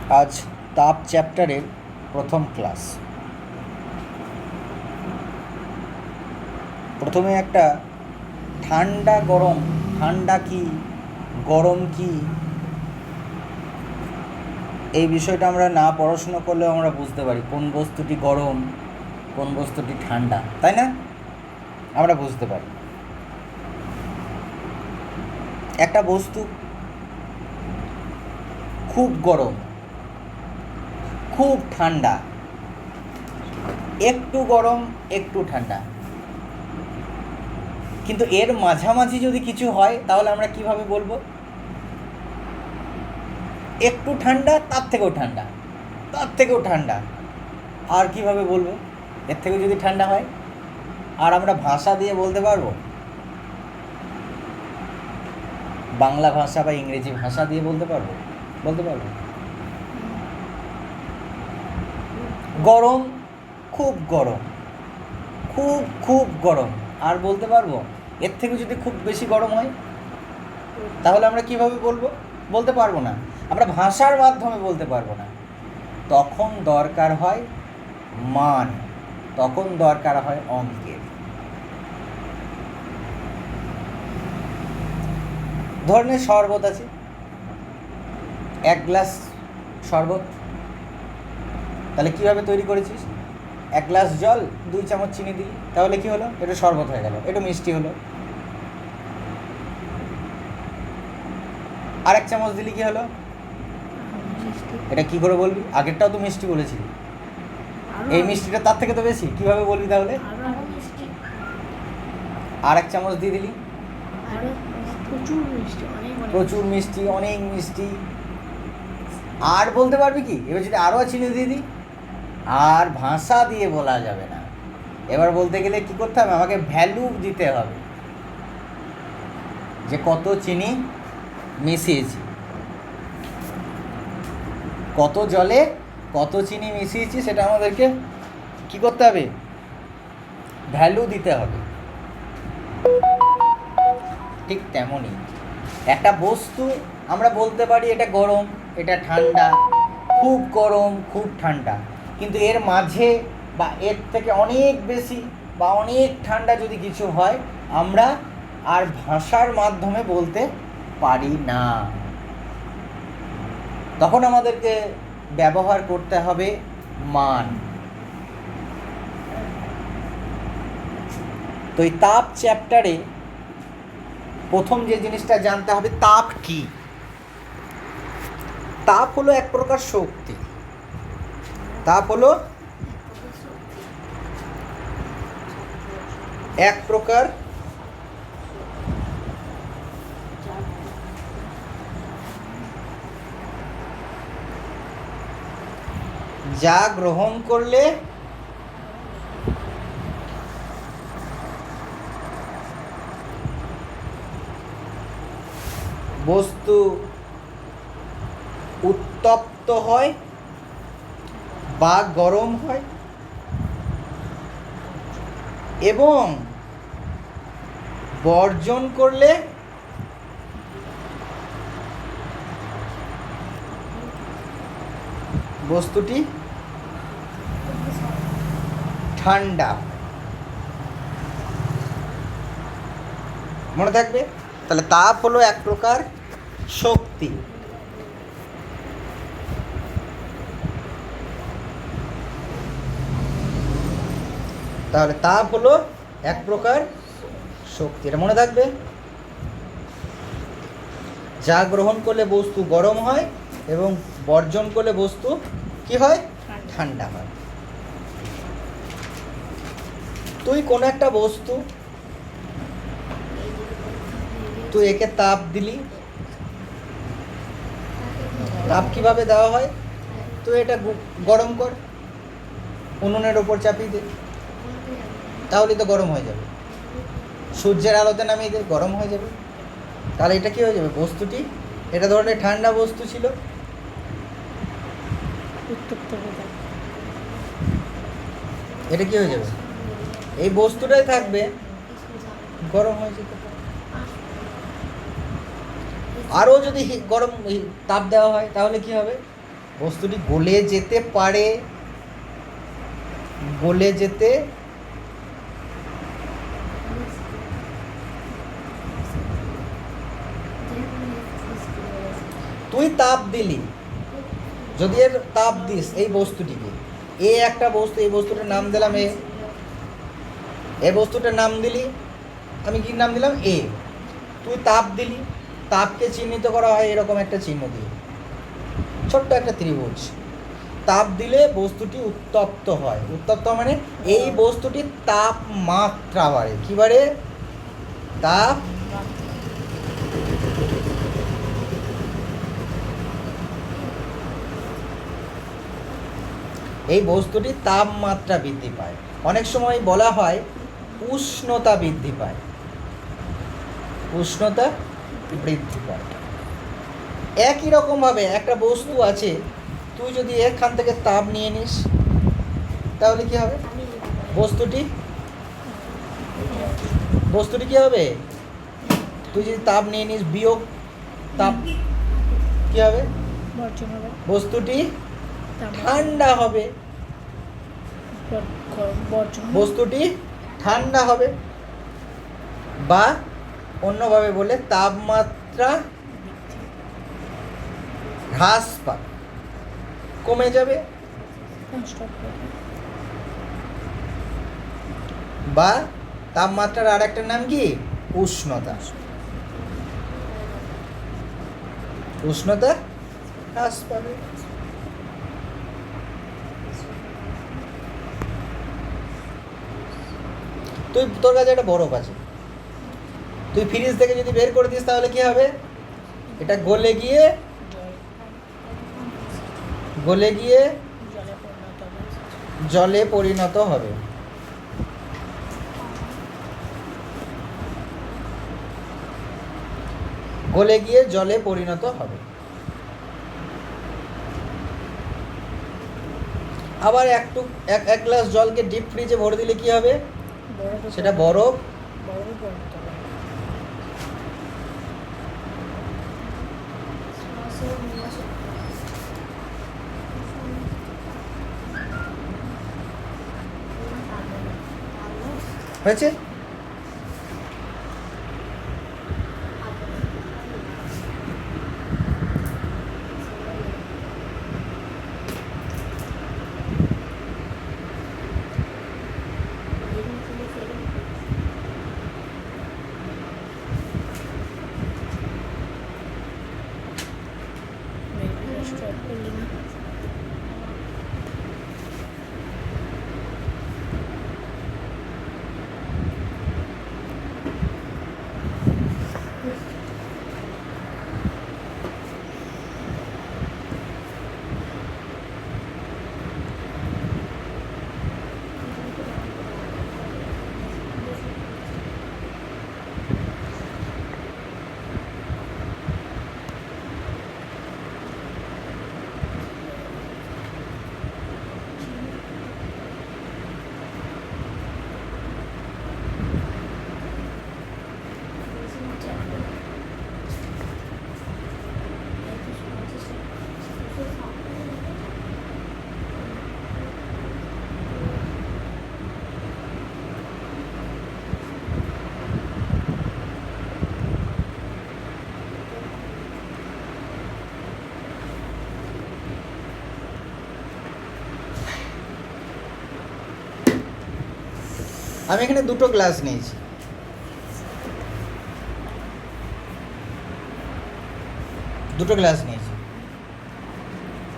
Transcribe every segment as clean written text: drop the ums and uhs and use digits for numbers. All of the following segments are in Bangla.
আজ তাপ চ্যাপ্টারের প্রথম ক্লাস। প্রথমে একটা ঠান্ডা গরম, ঠান্ডা কি গরম কি, এই বিষয়টা আমরা না পড়াশুনো করলেও আমরা বুঝতে পারি কোন বস্তুটি গরম কোন বস্তুটি ঠান্ডা, তাই না? আমরা বুঝতে পারি একটা বস্তু খুব গরম, খুব ঠান্ডা, একটু গরম একটু ঠান্ডা, কিন্তু এর মাঝামাঝি যদি কিছু হয় তাহলে আমরা কিভাবে বলবো? একটু ঠান্ডা, তার থেকেও ঠান্ডা, তার থেকেও ঠান্ডা। আর কিভাবে বলবো এর থেকে যদি ঠান্ডা হয়? আর আমরা ভাষা দিয়ে বলতে পারবো, বাংলা ভাষা বা ইংরেজি ভাষা দিয়ে বলতে পারবো? বলতে পারবো গরম, খুব গরম, খুব খুব গরম। আর বলতে পারবো এর থেকে যদি খুব বেশি গরম হয় তাহলে আমরা কিভাবে বলবো? বলতে পারবো না, আমরা ভাষার মাধ্যমে বলতে পারবো না। তখন দরকার হয় মান, তখন দরকার হয় অঙ্কের। ধরনের শরবত আছে, এক গ্লাস শরবত, তাহলে কীভাবে তৈরি করেছিস? এক গ্লাস জল, 2 চামচ চিনি দিলি, তাহলে কি হলো? এটা শরবত হয়ে গেল, একটু মিষ্টি হলো। আর 1 চামচ দিলি, কি হলো? এটা কি করে বলবি? আগেরটাও তো মিষ্টি বলেছিলি, এই মিষ্টিটা তার থেকে তো বেশি, কিভাবে বলবি তাহলে? আর 1 চামচ দিয়ে দিলি, প্রচুর মিষ্টি, অনেক মিষ্টি। আর বলতে পারবি কি? এবার যদি আরও চিনি দিয়ে দিই, আর ভাষা দিয়ে বলা যাবে না। এবার বলতে গেলে কি করতে হবে? আমাকে ভ্যালু দিতে হবে যে কত চিনি মিশিয়েছি, কত জলে কত চিনি মিশিয়েছি, সেটা আমাদেরকে কি করতে হবে? ভ্যালু দিতে হবে। ঠিক তেমনই একটা বস্তু আমরা বলতে পারি এটা গরম, এটা ঠান্ডা, খুব গরম খুব ঠান্ডা, কিন্তু এর মাঝে বা এর থেকে অনেক বেশি বা অনেক ঠান্ডা যদি কিছু হয় আমরা আর ভাষার মাধ্যমে বলতে পারি না। তখন আমাদেরকে ব্যবহার করতে হবে মান। তো এই তাপ চ্যাপ্টারে প্রথম যে জিনিসটা জানতে হবে, তাপ কি? তাপ হলো এক প্রকার শক্তি। তাপ হলো এক প্রকার যা গ্রহণ করলে বস্তু উত্তপ্ত হয় বা গরম হয়, এবং বর্জন করলে বস্তুটি ঠান্ডা। মনে থাকবে? তাহলে তাপ হলো এক প্রকার শক্তি। তাহলে তাপ হলো এক প্রকার শক্তি, এটা মনে থাকবে। যা গ্রহণ করলে বস্তু গরম হয় এবং বর্জন করলে বস্তু কি হয়? ঠান্ডা হয়। তুই কোন একটা বস্তু, তুই একে তাপ দিলি, তাপ কিভাবে দেওয়া হয়? তুই এটা গরম কর, উনুনের ওপর চাপিয়ে দে, তাহলেই তো গরম হয়ে যাবে। সূর্যের আলোতে নামিয়ে দে, গরম হয়ে যাবে। তাহলে এটা কি হয়ে যাবে? বস্তুটি, এটা ধরনের ঠান্ডা বস্তু ছিল, এটা কি হয়ে যাবে? এই বস্তুটাই থাকবে, গরম হয়ে যেতে পারে। আরও যদি গরম তাপ দেওয়া হয় তাহলে কি হবে? বস্তুটি গলে যেতে পারে, গলে যেতে তুই তাপ দিলি, যদি এর তাপ দিস এই বস্তুটিকে, এ একটা বস্তু, এই বস্তুটার নাম দিলাম এ, এই বস্তুটার নাম দিলি, আমি কি নাম দিলাম এ, তুই তাপ দিলি, তাপকে চিহ্নিত করা হয় এরকম একটা চিহ্ন দিয়ে, ছোট্ট একটা ত্রিভুজ। তাপ দিলে বস্তুটি উত্তপ্ত হয়, উত্তপ্ত মানে এই বস্তুটির তাপমাত্রা বাড়ে, কি বাড়ে? তাপ এই বস্তুটির তাপমাত্রা বৃদ্ধি পায়। অনেক সময় বলা হয় উষ্ণতা বৃদ্ধি পায়, উষ্ণতা বৃদ্ধি পায়। একই রকমভাবে একটা বস্তু আছে, তুই যদি এখান থেকে তাপ নিয়ে নিস তাহলে কি হবে? বস্তুটি বস্তুটি কি হবে? তুই যদি তাপ নিয়ে নিস, বিয়োগ তাপ, কি হবে? বস্তুটি ঠান্ডা হবে, বস্তুটি ঠান্ডা হবে, বা অন্যভাবে বলে তাপমাত্রা হ্রাস পাবে, কমে যাবে, বা তাপমাত্রার আর একটা নাম কি? উষ্ণতা, উষ্ণতা হ্রাস পাবে। তুই, তোর কাছে একটা বরফ আছে, তুই ফ্রিজ থেকে যদি বের করে দিস তাহলে কি হবে? এটা গলে গিয়ে জলে পরিণত হবে। গলে গিয়ে জলে পরিণত হবে। আবার এক গ্লাস জলকে ডিপ ফ্রিজে ভরে দিলে কি হবে? সেটা বরফ হয়েছে। আমি এখানে দুটো গ্লাস নিয়েছি,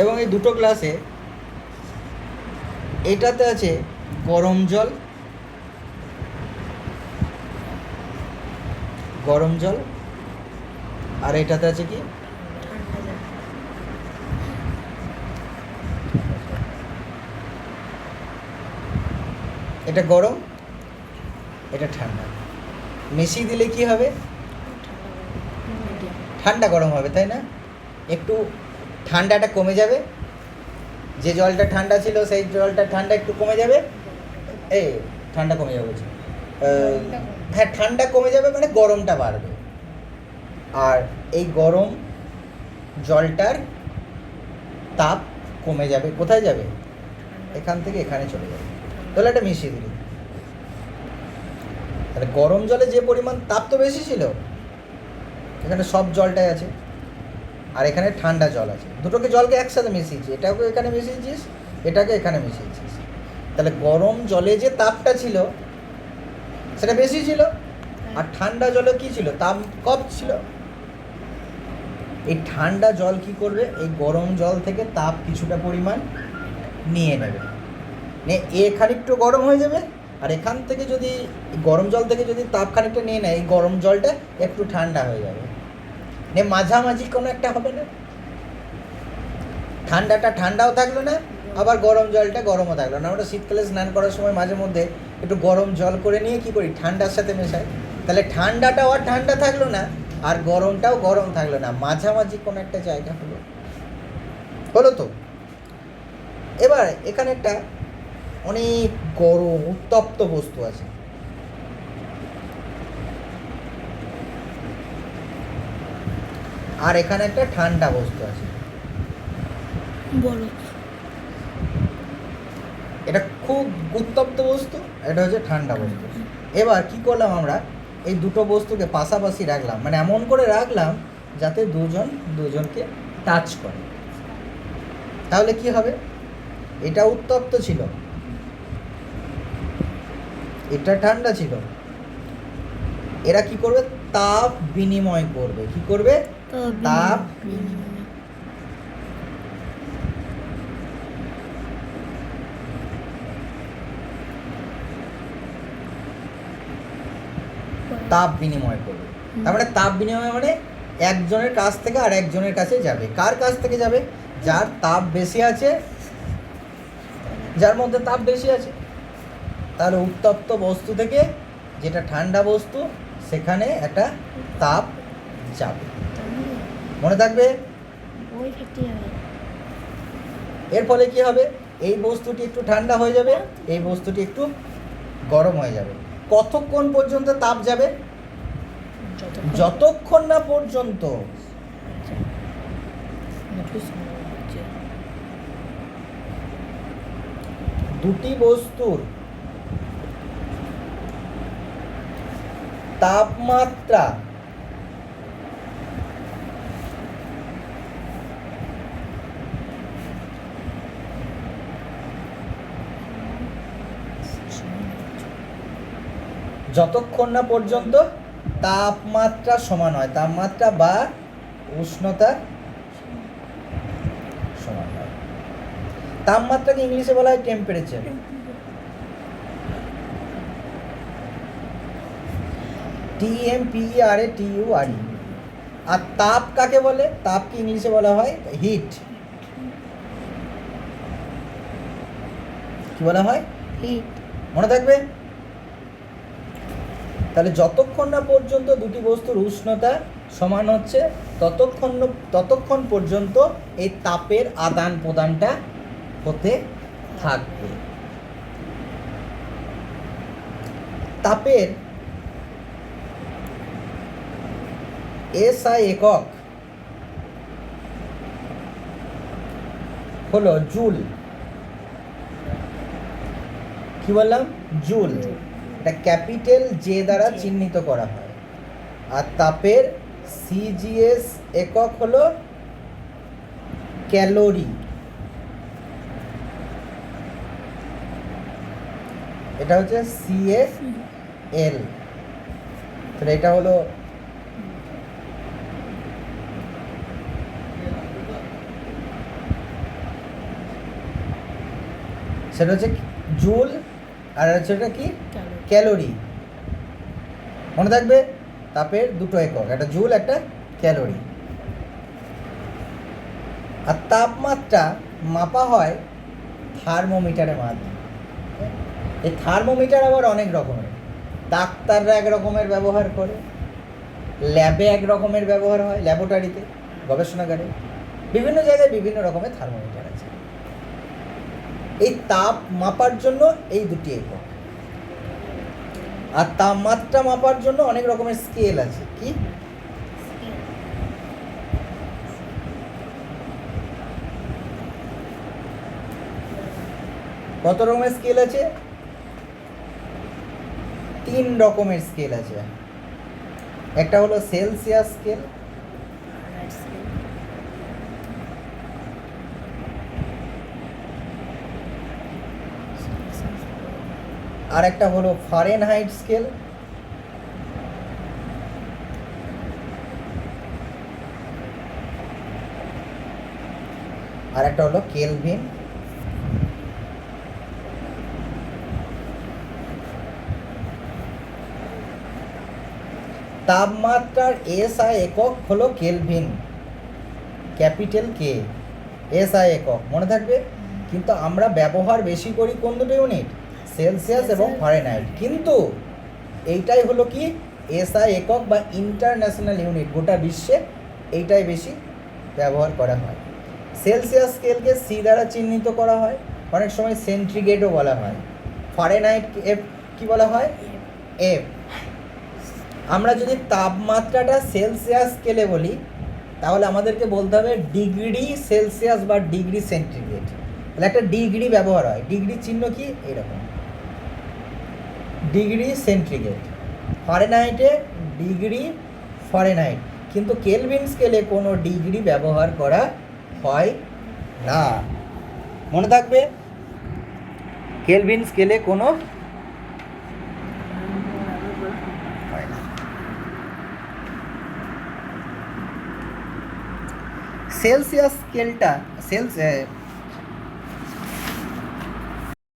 এবং এই দুটো গ্লাসে এটাতে আছে গরম জল, আর এটাতে আছে কি? এটা গরম, এটা ঠান্ডা। মিশিয়ে দিলে কি হবে? ঠান্ডা গরম হবে, তাই না? একটু ঠান্ডাটা কমে যাবে, যে জলটা ঠান্ডা ছিল সেই জলটা ঠান্ডা একটু কমে যাবে, এই ঠান্ডা কমে যাবে, হ্যাঁ ঠান্ডা কমে যাবে মানে গরমটা বাড়বে, আর এই গরম জলটার তাপ কমে যাবে, কোথায় যাবে? এখান থেকে এখানে চলে যাবে। তাহলে এটা মিশিয়ে দিলি, তাহলে গরম জলে যে পরিমাণ তাপ তো বেশি ছিল, এখানে সব জলটাই আছে, আর এখানে ঠান্ডা জল আছে, দুটোকে জলকে একসাথে মিশিয়েছি, এটাকে এখানে মিশিয়েছিস, এটাকে এখানে মিশিয়েছিস, তাহলে গরম জলে যে তাপটা ছিল সেটা বেশি ছিল, আর ঠান্ডা জলে কি ছিল? তাপ কম ছিল। এই ঠান্ডা জল কি করবে? এই গরম জল থেকে তাপ কিছুটা পরিমাণ নিয়ে নেবে, নিয়ে খানিকটা গরম হয়ে যাবে, আর এখান থেকে যদি গরম জল থেকে যদি তাপ খানিকটা নিয়ে নেয়, এই গরম জলটা একটু ঠান্ডা হয়ে যাবে, নিয়ে মাঝামাঝি কোনো একটা হবে না, ঠান্ডাটা ঠান্ডাও থাকলো না, আবার গরম জলটা গরমও থাকলো না। আমরা শীতকালে স্নান করার সময় মাঝে মধ্যে একটু গরম জল করে নিয়ে কী করি? ঠান্ডার সাথে মেশাই, তাহলে ঠান্ডাটাও আর ঠান্ডা থাকলো না, আর গরমটাও গরম থাকলো না, মাঝামাঝি কোনো একটা জায়গা হলো, হলো তো। এবার এখানে একটা অনেক গরম উত্তপ্ত বস্তু আছে, আর এখানে একটা ঠান্ডা বস্তু আছে, এটা খুব উত্তপ্ত বস্তু, এটা হচ্ছে ঠান্ডা বস্তু। এবার কি করলাম আমরা? এই দুটো বস্তুকে পাশাপাশি রাখলাম, মানে এমন করে রাখলাম যাতে দুজনকে টাচ করে। তাহলে কি হবে? এটা উত্তপ্ত ছিল, এটা ঠান্ডা ছিল, এরা কি করবে? তাপ বিনিময় করবে। কি করবে? তাপ তাপ বিনিময় করবে। তার মানে তাপ বিনিময় মানে একজনের কাছ থেকে আর একজনের কাছে যাবে। কার কাছ থেকে যাবে? যার তাপ বেশি আছে, যার মধ্যে তাপ বেশি আছে। তার উত্তপ্ত বস্তু থেকে যেটা ঠান্ডা বস্তু, সেখানে একটা তাপ যাবে, মনে থাকবে। এর ফলে কি হবে? এই বস্তুটি একটু ঠান্ডা হয়ে যাবে, এই বস্তুটি একটু গরম হয়ে যাবে। কতক্ষণ পর্যন্ত তাপ যাবে? যতক্ষণ না পর্যন্ত দুটি বস্তুর তাপমাত্রা যতক্ষণ না পর্যন্ত তাপমাত্রা সমান হয়, তাপমাত্রা বা উষ্ণতা সমান হয়। তাপমাত্রাকে ইংলিশে বলা হয় টেম্পারেচার। TEMPERATURE। আর তাপ কাকে বলে? তাপকে ইংলিশে বলা হয় হিট। কি বলা হয়? হিট। মনে থাকবে। তাহলে যতক্ষণ না পর্যন্ত দুটি বস্তুর উষ্ণতা সমান হচ্ছে, ততক্ষণ পর্যন্ত এই তাপের আদান প্রদানটা হতে থাকবে। তাপের SI একক হলো জুল। কি বললাম? জুল। এটা ক্যাপিটাল জে দ্বারা চিহ্নিত করা হয়। আর তাপের CGS একক হলো ক্যালোরি। এটা হচ্ছে CAL। তাহলে এটা হলো সেটা হচ্ছে জুল, আর হচ্ছে এটা কি? ক্যালোরি। মনে থাকবে, তাপের দুটো একক, একটা জুল একটা ক্যালোরি। আর তাপমাত্রা মাপা হয় থার্মোমিটারের মাধ্যমে। এই থার্মোমিটার আবার অনেক রকমের, ডাক্তাররা এক রকমের ব্যবহার করে, ল্যাবে এক রকমের ব্যবহার হয়, ল্যাবরেটরিতে, গবেষণাগারে, বিভিন্ন জায়গায় বিভিন্ন রকমের থার্মোমিটার আছে। এই তাপ মাপার জন্য এই দুটি একক, আর তাপমাত্রা মাপার জন্য অনেক রকমের স্কেল আছে। কি? কত রকমের স্কেল আছে? 3 রকমের স্কেল আছে। একটা হলো সেলসিয়াস স্কেল, আর একটা হলো ফারেনহাইট স্কেল, আর একটা হলো কেলভিন। তাপমাত্রার এসআই একক হলো কেলভিন, ক্যাপিটাল কে। এসআই একক মনে থাকবে। কিন্তু আমরা ব্যবহার বেশি করি কোন দুটো ইউনিট? সেলসিয়াস এবং ফারেনহাইট। কিন্তু এইটাই হলো কি এসআই একক বা ইন্টারন্যাশনাল ইউনিট, গোটা বিশ্বে এইটাই বেশি ব্যবহার করা হয়। সেলসিয়াস স্কেলকে সি দ্বারা চিহ্নিত করা হয়, অনেক সময় সেন্টিগ্রেডও বলা হয়। ফারেনহাইট এফ কি বলা হয়? এফ। আমরা যদি তাপমাত্রাটা সেলসিয়াস স্কেলে বলি তাহলে আমাদেরকে বলতে হবে ডিগ্রি সেলসিয়াস বা ডিগ্রি সেন্টিগ্রেড। তাহলে একটা ডিগ্রি ব্যবহার হয়, ডিগ্রি চিহ্ন কি এরকম, ডিগ্রি সেন্টিগ্রেড। ফারেনহাইটে ডিগ্রি ফারেনহাইট, কিন্তু কেলভিন স্কেলে কোনো ডিগ্রি ব্যবহার করা হয় না, মনে থাকবে। কেলভিন স্কেলে কোনো হয় না। সেলসিয়াস স্কেলটা